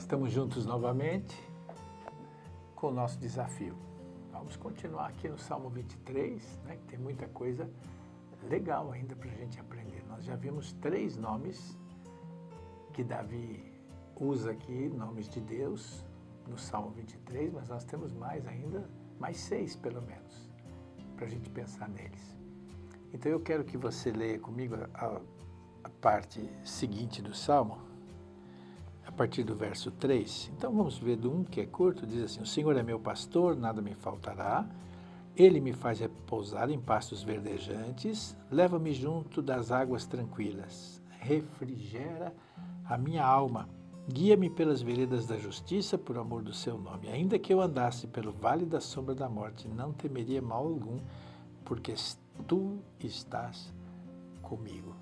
Estamos juntos novamente com o nosso desafio. Vamos continuar aqui no Salmo 23, né, que tem muita coisa legal ainda para a gente aprender. Nós já vimos 3 nomes que Davi usa aqui, nomes de Deus, no Salmo 23, mas nós temos mais ainda, mais 6 pelo menos, para a gente pensar neles. Então eu quero que você leia comigo a parte seguinte do Salmo, a partir do verso 3. Então vamos ver do 1, que é curto, diz assim: O Senhor é meu pastor, nada me faltará. Ele me faz repousar em pastos verdejantes, leva-me junto das águas tranquilas, refrigera a minha alma, guia-me pelas veredas da justiça por amor do seu nome. Ainda que eu andasse pelo vale da sombra da morte, não temeria mal algum, porque tu estás comigo.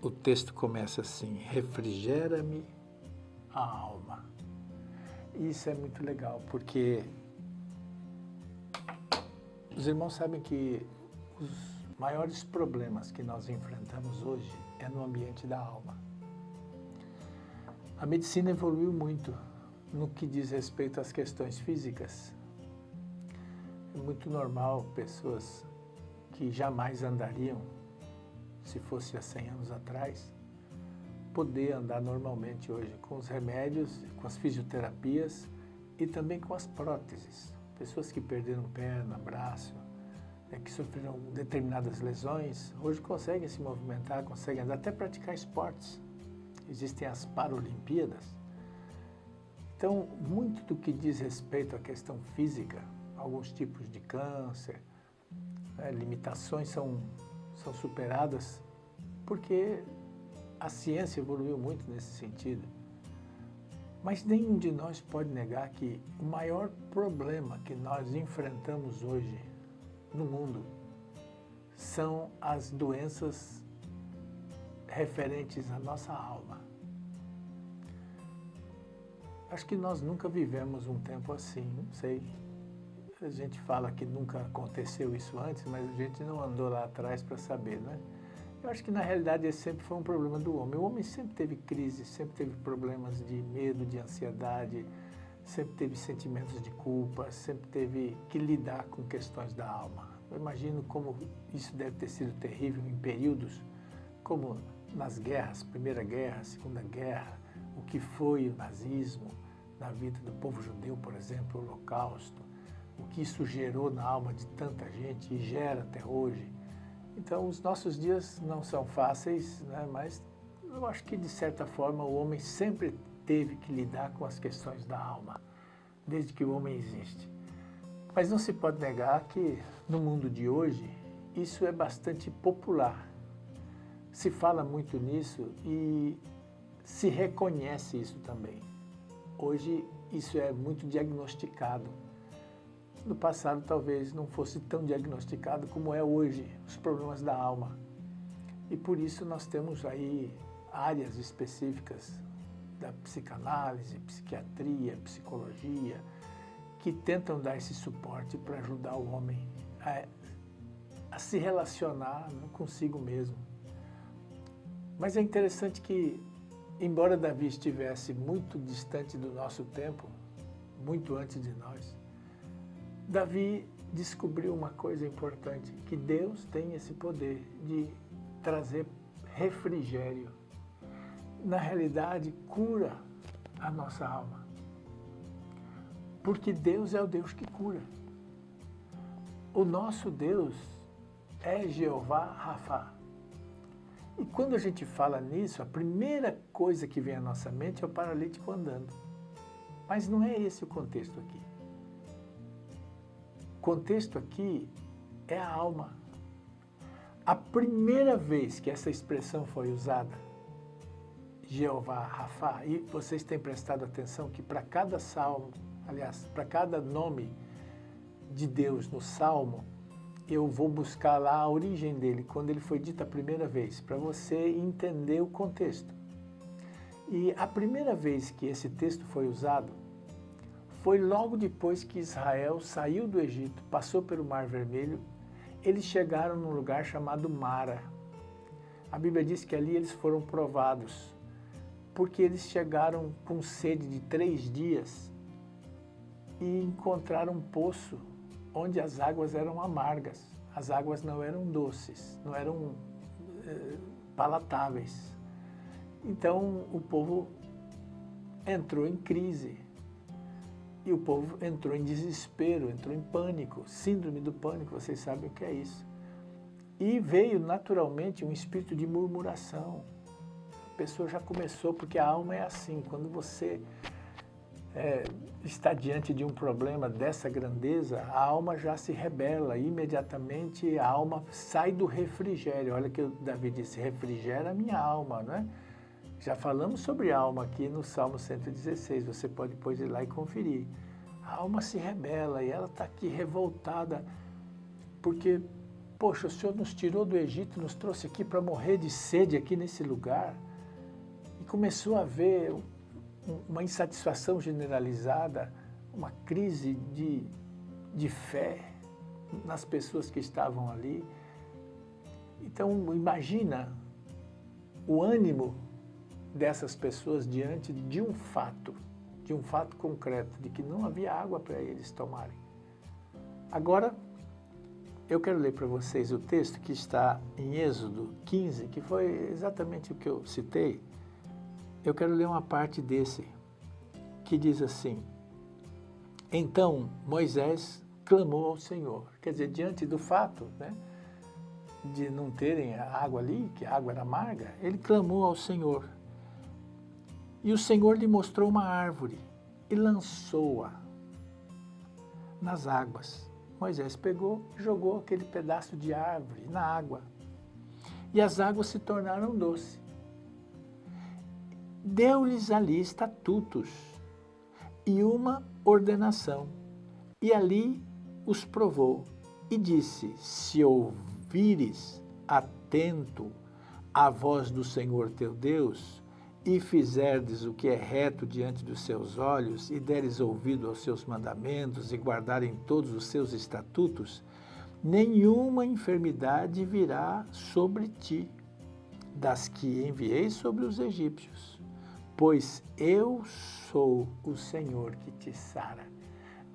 O texto começa assim: refrigera-me a alma. Isso é muito legal, porque os irmãos sabem que os maiores problemas que nós enfrentamos hoje é no ambiente da alma. A medicina evoluiu muito no que diz respeito às questões físicas. É muito normal pessoas que jamais andariam, se fosse há 100 anos atrás, poder andar normalmente hoje com os remédios, com as fisioterapias e também com as próteses. Pessoas que perderam perna, braço, que sofreram determinadas lesões, hoje conseguem se movimentar, conseguem andar, até praticar esportes. Existem as Paralimpíadas. Então, muito do que diz respeito à questão física, alguns tipos de câncer, limitações são superadas porque a ciência evoluiu muito nesse sentido. Mas nenhum de nós pode negar que o maior problema que nós enfrentamos hoje no mundo são as doenças referentes à nossa alma. Acho que nós nunca vivemos um tempo assim, não sei. A gente fala que nunca aconteceu isso antes, mas a gente não andou lá atrás para saber, né? Eu acho que na realidade esse sempre foi um problema do homem. O homem sempre teve crise, sempre teve problemas de medo, de ansiedade, sempre teve sentimentos de culpa, sempre teve que lidar com questões da alma. Eu imagino como isso deve ter sido terrível em períodos como nas guerras, Primeira Guerra, Segunda Guerra, o que foi o nazismo na vida do povo judeu, por exemplo, o Holocausto, o que isso gerou na alma de tanta gente e gera até hoje. Então, os nossos dias não são fáceis, né? Mas eu acho que, de certa forma, o homem sempre teve que lidar com as questões da alma, desde que o homem existe. Mas não se pode negar que, no mundo de hoje, isso é bastante popular. Se fala muito nisso e se reconhece isso também. Hoje, isso é muito diagnosticado. No passado, talvez não fosse tão diagnosticado como é hoje, os problemas da alma. E por isso nós temos aí áreas específicas da psicanálise, psiquiatria, psicologia, que tentam dar esse suporte para ajudar o homem a se relacionar consigo mesmo. Mas é interessante que, embora Davi estivesse muito distante do nosso tempo, muito antes de nós, Davi descobriu uma coisa importante, que Deus tem esse poder de trazer refrigério. Na realidade, cura a nossa alma. Porque Deus é o Deus que cura. O nosso Deus é Jeová Rafa. E quando a gente fala nisso, a primeira coisa que vem à nossa mente é o paralítico andando. Mas não é esse o contexto aqui. O contexto aqui é a alma. A primeira vez que essa expressão foi usada, Jeová Rafa, e vocês têm prestado atenção que para cada salmo, aliás, para cada nome de Deus no salmo, eu vou buscar lá a origem dele, quando ele foi dito a primeira vez, para você entender o contexto. E a primeira vez que esse texto foi usado, foi logo depois que Israel saiu do Egito, passou pelo Mar Vermelho, eles chegaram num lugar chamado Mara. A Bíblia diz que ali eles foram provados porque eles chegaram com sede de 3 dias e encontraram um poço onde as águas eram amargas. As águas não eram doces, não eram palatáveis. Então o povo entrou em crise. E o povo entrou em desespero, entrou em pânico, síndrome do pânico, vocês sabem o que é isso. E veio naturalmente um espírito de murmuração. A pessoa já começou, porque a alma é assim, quando você está diante de um problema dessa grandeza, a alma já se rebela, imediatamente a alma sai do refrigério. Olha que Davi disse, refrigera a minha alma, não é? Já falamos sobre alma aqui no Salmo 116, você pode depois ir lá e conferir. A alma se rebela e ela está aqui revoltada, porque, poxa, o Senhor nos tirou do Egito, nos trouxe aqui para morrer de sede aqui nesse lugar. E começou a haver uma insatisfação generalizada, uma crise de fé nas pessoas que estavam ali. Então, imagina o ânimo dessas pessoas diante de um fato concreto, de que não havia água para eles tomarem. Agora, eu quero ler para vocês o texto que está em Êxodo 15, que foi exatamente o que eu citei. Eu quero ler uma parte desse, que diz assim: Então Moisés clamou ao Senhor. Quer dizer, diante do fato, né, de não terem a água ali, que a água era amarga, ele clamou ao Senhor. E o Senhor lhe mostrou uma árvore e lançou-a nas águas. Moisés pegou e jogou aquele pedaço de árvore na água. E as águas se tornaram doces. Deu-lhes ali estatutos e uma ordenação. E ali os provou e disse: Se ouvires atento à voz do Senhor teu Deus, e fizerdes o que é reto diante dos seus olhos, e deres ouvido aos seus mandamentos, e guardarem todos os seus estatutos, nenhuma enfermidade virá sobre ti, das que enviei sobre os egípcios, pois eu sou o Senhor que te sara.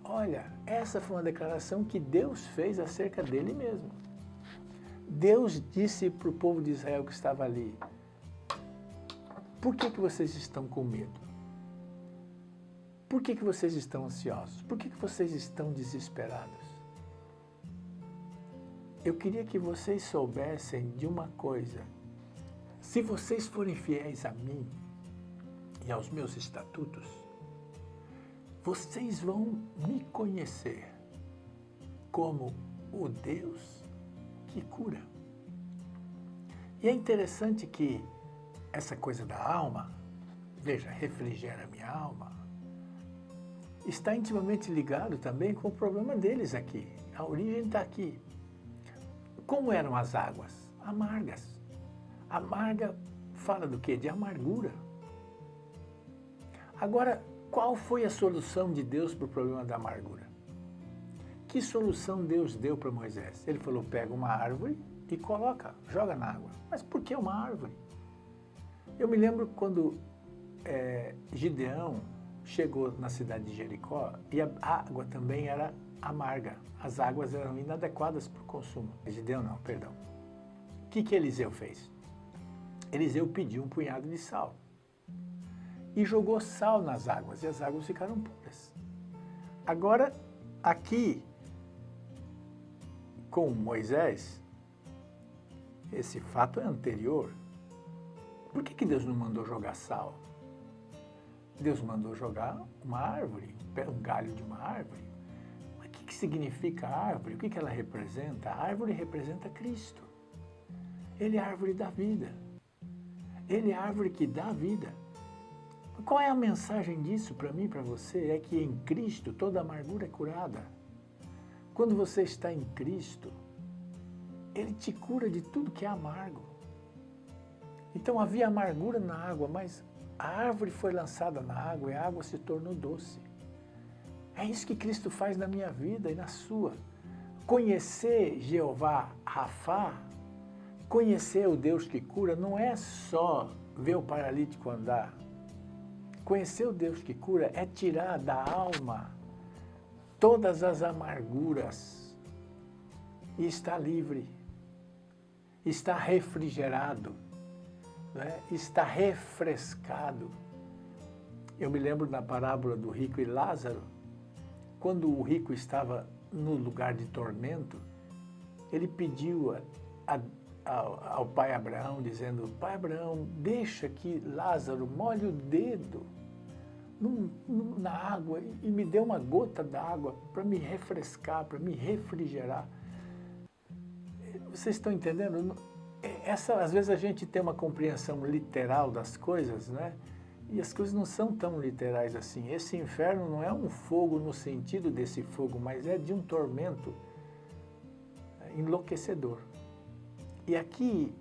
Olha, essa foi uma declaração que Deus fez acerca dele mesmo. Deus disse para o povo de Israel que estava ali: por que vocês estão com medo? Por que vocês estão ansiosos? Por que vocês estão desesperados? Eu queria que vocês soubessem de uma coisa. Se vocês forem fiéis a mim e aos meus estatutos, vocês vão me conhecer como o Deus que cura. E é interessante que essa coisa da alma, veja, refrigera a minha alma, está intimamente ligado também com o problema deles aqui. A origem está aqui. Como eram as águas? Amargas. Amarga fala do quê? De amargura. Agora, qual foi a solução de Deus para o problema da amargura? Que solução Deus deu para Moisés? Ele falou, pega uma árvore e coloca, joga na água. Mas por que uma árvore? Eu me lembro quando Gideão chegou na cidade de Jericó e a água também era amarga. As águas eram inadequadas para o consumo. Gideão não, perdão. O que Eliseu fez? Eliseu pediu um punhado de sal e jogou sal nas águas e as águas ficaram puras. Agora, aqui, com Moisés, esse fato é anterior. Por que Deus não mandou jogar sal? Deus mandou jogar uma árvore, um galho de uma árvore. Mas o que significa a árvore? O que ela representa? A árvore representa Cristo. Ele é a árvore da vida. Ele é a árvore que dá vida. Qual é a mensagem disso para mim e para você? É que em Cristo toda amargura é curada. Quando você está em Cristo, Ele te cura de tudo que é amargo. Então havia amargura na água, mas a árvore foi lançada na água e a água se tornou doce. É isso que Cristo faz na minha vida e na sua. Conhecer Jeová Rafá, conhecer o Deus que cura, não é só ver o paralítico andar, Conhecer o Deus que cura é tirar da alma todas as amarguras e estar livre, estar refrigerado, né? Estar refrescado. Eu me lembro na parábola do rico e Lázaro, quando o rico estava no lugar de tormento, ele pediu ao pai Abraão, dizendo: Pai Abraão, deixa que Lázaro molhe o dedo na água e me dê uma gota d'água para me refrescar, para me refrigerar. Vocês estão entendendo? Às vezes a gente tem uma compreensão literal das coisas, né? E as coisas não são tão literais assim. Esse inferno não é um fogo no sentido desse fogo, mas é de um tormento enlouquecedor. E aqui,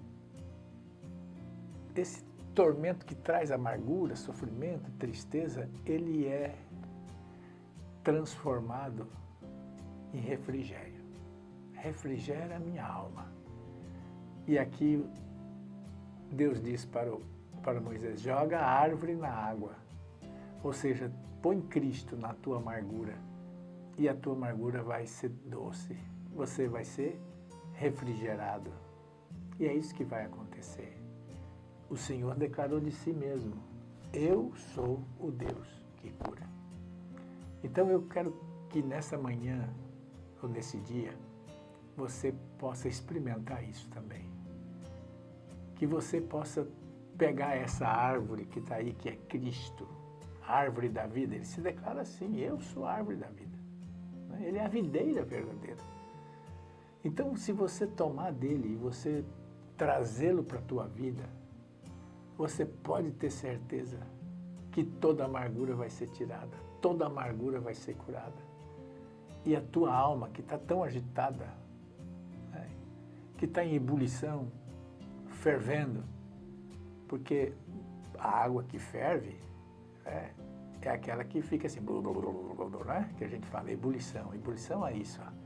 esse tormento que traz amargura, sofrimento, tristeza, ele é transformado em refrigério. Refrigera a minha alma. E aqui Deus diz para Moisés: joga a árvore na água. Ou seja, põe Cristo na tua amargura e a tua amargura vai ser doce. Você vai ser refrigerado. E é isso que vai acontecer. O Senhor declarou de si mesmo: eu sou o Deus que cura. Então eu quero que nessa manhã, ou nesse dia, você possa experimentar isso também. Que você possa pegar essa árvore que está aí, que é Cristo, a árvore da vida. Ele se declara assim: eu sou a árvore da vida. Ele é a videira verdadeira. Então, se você tomar dele e você trazê-lo para a tua vida, você pode ter certeza que toda amargura vai ser tirada, toda amargura vai ser curada. E a tua alma, que está tão agitada, né, que está em ebulição, fervendo, porque a água que ferve é aquela que fica assim, né, que a gente fala, ebulição. Ebulição é isso, ó.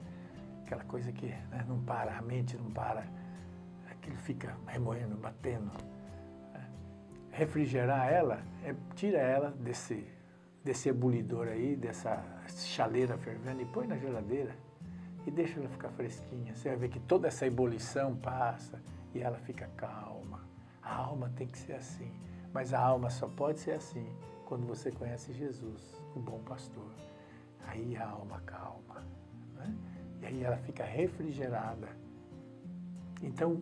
Aquela coisa que, né, não para, a mente não para, aquilo fica remoendo, batendo. Refrigerar ela, tira ela desse ebulidor aí, dessa chaleira fervendo, e põe na geladeira e deixa ela ficar fresquinha. Você vai ver que toda essa ebulição passa e ela fica calma. A alma tem que ser assim, mas a alma só pode ser assim quando você conhece Jesus, o bom pastor. Aí a alma calma, né? E aí ela fica refrigerada. Então,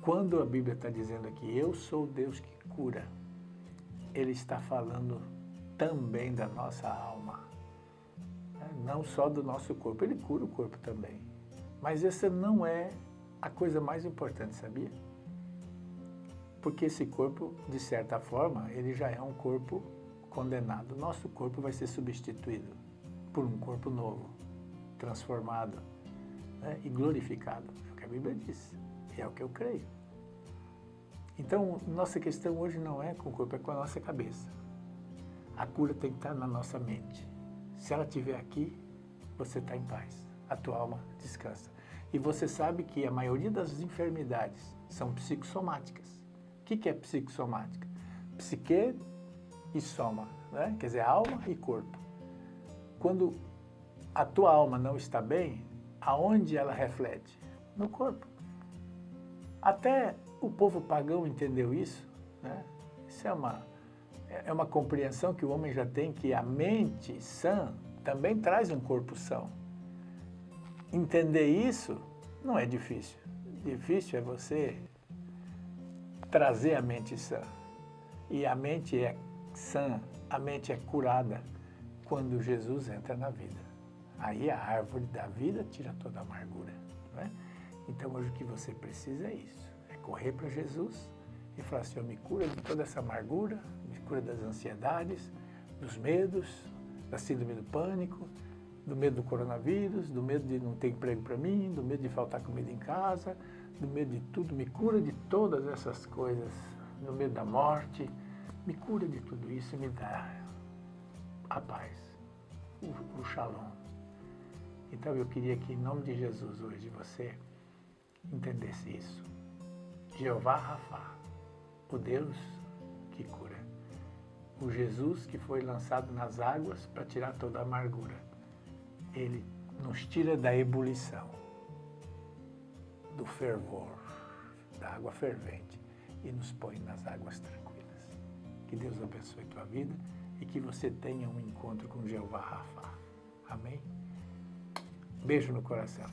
quando a Bíblia está dizendo aqui, eu sou o Deus que cura, ele está falando também da nossa alma, né? Não só do nosso corpo, ele cura o corpo também. Mas essa não é a coisa mais importante, sabia? Porque esse corpo, de certa forma, ele já é um corpo condenado. Nosso corpo vai ser substituído por um corpo novo, transformado, né, e glorificado. É o que a Bíblia diz, e é o que eu creio. Então, nossa questão hoje não é com o corpo, é com a nossa cabeça. A cura tem que estar na nossa mente. Se ela estiver aqui, você está em paz. A tua alma descansa. E você sabe que a maioria das enfermidades são psicossomáticas. O que é psicossomática? Psique e soma, né? Quer dizer, alma e corpo. Quando a tua alma não está bem, aonde ela reflete? No corpo. Até o povo pagão entendeu isso, né? Isso é uma compreensão que o homem já tem, que a mente sã também traz um corpo são. Entender isso não é difícil. Difícil é você trazer a mente sã. E a mente é sã, a mente é curada quando Jesus entra na vida. Aí a árvore da vida tira toda a amargura, né? Então hoje o que você precisa é isso, é correr para Jesus e falar assim: me cura de toda essa amargura, me cura das ansiedades, dos medos, da síndrome do pânico, do medo do coronavírus, do medo de não ter emprego para mim, do medo de faltar comida em casa, do medo de tudo, me cura de todas essas coisas, do medo da morte, me cura de tudo isso e me dá a paz, o shalom. Então eu queria que em nome de Jesus hoje você entendesse isso. Jeová Rafá, o Deus que cura. o Jesus que foi lançado nas águas para tirar toda a amargura. Ele nos tira da ebulição, do fervor, da água fervente e nos põe nas águas tranquilas. Que Deus abençoe tua vida e que você tenha um encontro com Jeová Rafa. Amém? Beijo no coração.